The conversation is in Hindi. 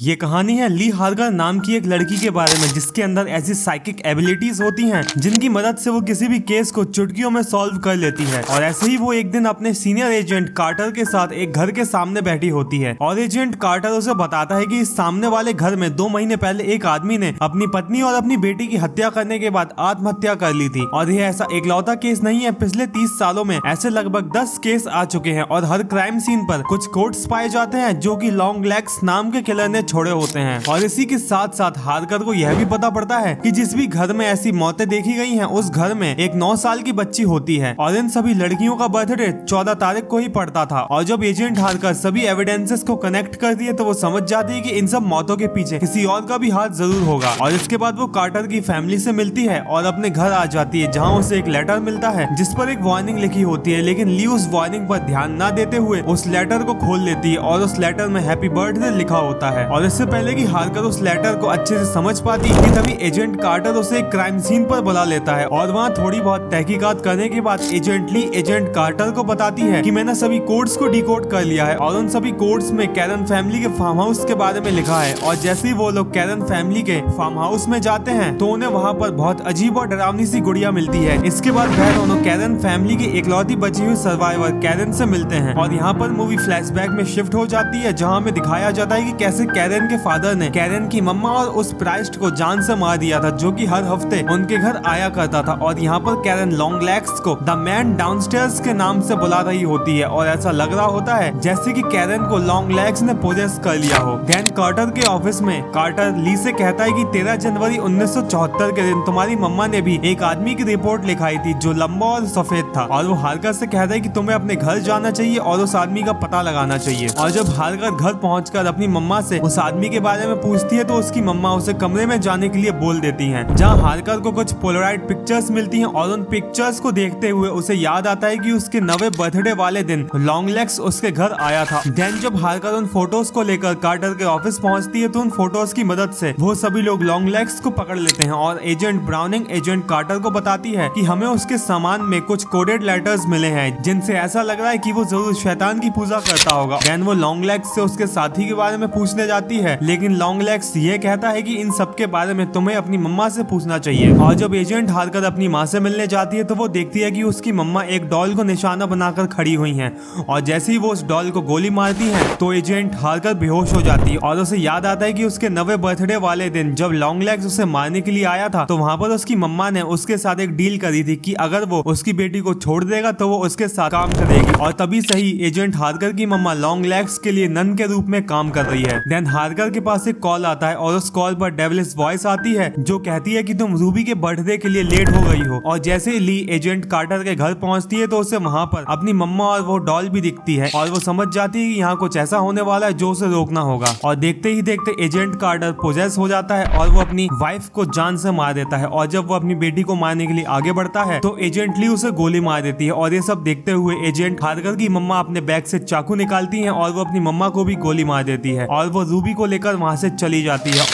ये कहानी है ली हार्गर नाम की एक लड़की के बारे में जिसके अंदर ऐसी साइकिक एबिलिटीज होती हैं जिनकी मदद से वो किसी भी केस को चुटकियों में सॉल्व कर लेती है। और ऐसे ही वो एक दिन अपने सीनियर एजेंट कार्टर के साथ एक घर के सामने बैठी होती है और एजेंट कार्टर उसे बताता है कि इस सामने वाले घर में 2 महीने पहले एक आदमी ने अपनी पत्नी और अपनी बेटी की हत्या करने के बाद आत्महत्या कर ली थी। और यह ऐसा इकलौता केस नहीं है, पिछले 30 सालों में ऐसे लगभग 10 केस आ चुके हैं और हर क्राइम सीन पर कुछ कोट्स पाए जाते हैं जो कि लॉन्ग लेग्स नाम के किलर ने छोड़े होते हैं। और इसी के साथ साथ हार्गर को यह भी पता पड़ता है कि जिस भी घर में ऐसी मौतें देखी गई हैं उस घर में एक 9 साल की बच्ची होती है और इन सभी लड़कियों का बर्थडे 14 तारीख को ही पड़ता था। और जब एजेंट हार्गर सभी एविडेंसेस को कनेक्ट कर दिए तो वो समझ जाती है कि इन सब मौतों के पीछे किसी और का भी हाथ जरूर होगा। और इसके बाद वो कार्टर की फैमिली से मिलती है और अपने घर आ जाती है जहाँ उसे एक लेटर मिलता है जिस पर एक वार्निंग लिखी होती है, लेकिन ली उस वार्निंग पर ध्यान न देते हुए उस लेटर को खोल लेती है और उस लेटर में हैप्पी बर्थडे लिखा होता है। और इससे पहले कि हार्गर उस लेटर को अच्छे से समझ पाती कि तभी एजेंट कार्टर उसे एक क्राइम सीन पर बुला लेता है और वहाँ थोड़ी बहुत तहकीकात करने के बाद एजेंट कार्टर को बताती है कि मैंने सभी कोड्स को डिकोड कर लिया है और उन सभी कोड्स में कैरन फैमिली के फार्म हाउस के बारे में लिखा है। और जैसे ही वो लोग कैरन फैमिली के फार्म हाउस में जाते हैं तो उन्हें वहाँ पर बहुत अजीब और डरावनी सी गुड़िया मिलती है। इसके बाद वह दोनों कैरन फैमिली की इकलौती बची हुई सर्वाइवर कैरन से मिलते हैं और यहाँ पर मूवी फ्लैशबैक में शिफ्ट हो जाती है जहाँ हमें दिखाया जाता है कि कैसे कैरन के फादर ने कैरन की मम्मा और उस प्राइस्ट को जान से मार दिया था जो कि हर हफ्ते उनके घर आया करता था। और यहाँ पर कैरन लॉन्ग लेग्स को द मैन डाउनस्टेयर्स के नाम से बुला रही होती है और ऐसा लग रहा होता है जैसे कि कैरन को लॉन्ग लेग्स ने पोजेस कर लिया हो। देन कार्टर के ऑफिस में कार्टर ली से कहता है कि 13 जनवरी 1974 के दिन तुम्हारी मम्मा ने भी एक आदमी की रिपोर्ट लिखाई थी जो लंबा और सफेद था। और वो हार्गर से कहता है कि तुम्हें अपने घर जाना चाहिए और उस आदमी का पता लगाना चाहिए। और जब हार्गर घर पहुंचकर अपनी मम्मा से उस आदमी के बारे में पूछती है तो उसकी मम्मा उसे कमरे में जाने के लिए बोल देती हैं, जहां हार्गर को कुछ पोलराइड पिक्चर्स मिलती हैं और उन पिक्चर्स को देखते हुए उसे याद आता है कि उसके 9वें बर्थडे वाले दिन लॉन्ग लेग्स उसके घर आया था। देन जब हार्गर उन फोटोज को लेकर कार्टर के ऑफिस पहुंचती है तो उन फोटोज की मदद से वो सभी लोग लॉन्ग लेग्स को पकड़ लेते हैं और एजेंट ब्राउनिंग एजेंट कार्टर को बताती है कि हमें उसके सामान में कुछ कोडेड लेटर्स मिले हैं जिनसे ऐसा लग रहा है कि वो जरूर शैतान की पूजा करता होगा। देन वो लॉन्ग लेग्स से उसके साथी के बारे में पूछने जाती है, लेकिन लॉन्ग लेग्स ये कहता है कि इन सब के बारे में तुम्हें अपनी मम्मा से पूछना चाहिए। और जब एजेंट हार्गर अपनी माँ से मिलने जाती है तो वो देखती है कि उसकी मम्मा एक डॉल को निशाना बनाकर खड़ी हुई हैं और जैसे ही वो उस डॉल को गोली मारती हैं तो एजेंट हार्गर बेहोश हो जाती है और उसे याद आता है कि उसके 9वें बर्थडे वाले दिन जब लॉन्ग लेग्स उसे मारने के लिए आया था तो वहाँ पर उसकी मम्मा ने उसके साथ एक डील करी थी कि अगर वो उसकी बेटी को छोड़ देगा तो वो उसके साथ काम करेगी। और तभी सही एजेंट हार्गर की मम्मा लॉन्ग लेग्स के लिए नन के रूप में काम कर रही है। देन हार्गर के पास एक कॉल आता है और उस कॉल पर डेविलिश वॉइस आती है जो कहती है कि तुम रूबी के बर्थडे के लिए लेट हो गई हो। और जैसे ही ली एजेंट कार्टर के घर पहुंचती है तो उसे वहां पर अपनी मम्मा और वो डॉल भी दिखती है और वो समझ जाती है कि यहाँ कुछ ऐसा होने वाला है जो उसे रोकना होगा। और देखते ही देखते एजेंट कार्टर पोजेस हो जाता है और वो अपनी वाइफ को जान से मार देता है। और जब वो अपनी बेटी को मारने के लिए आगे बढ़ता है तो एजेंट ली उसे गोली मार देती है। और ये सब देखते हुए एजेंट हार्गर की मम्मा अपने बैग से चाकू निकालती है और वो अपनी मम्मा को भी गोली मार देती है और वो रूबी को लेकर वहाँ से चली जाती है।